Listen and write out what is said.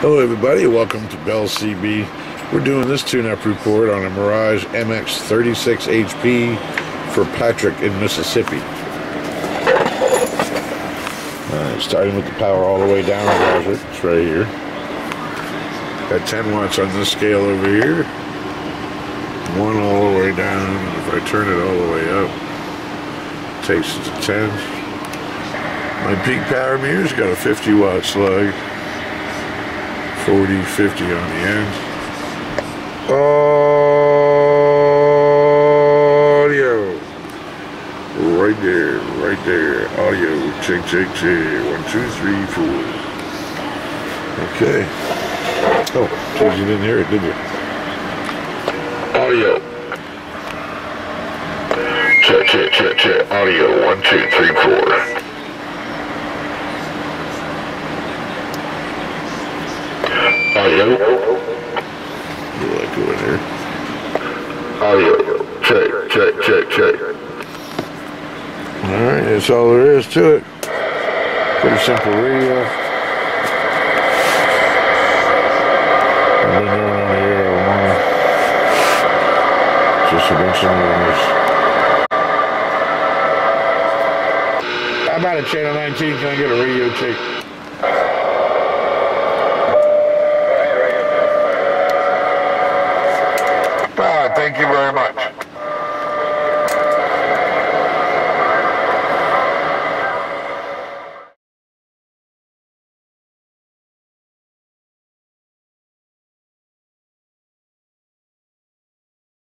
Hello everybody, welcome to Bell CB. We're doing this tune-up report on a Mirage MX-36HP for Patrick in Mississippi. Starting with the power all the way down, guys. It's right here. Got 10 watts on this scale over here. 1 all the way down. If I turn it all the way up, it takes it to 10. My peak power meter's got a 50 watt slug. 40, 50 on the end. Audio. Right there, right there. Audio. Check, check, check. 1, 2, 3, 4. Okay. Oh, geez, you didn't hear it, did you? Audio. Check, check, check, check. Audio. 1, 2, 3, 4. Audio. What do I go in here? Audio. Check, check, check, check. Alright, that's all there is to it. Pretty simple radio. I've been doing on the air all morning. Just a bunch of noise. How about a channel 19? Can I get a radio check?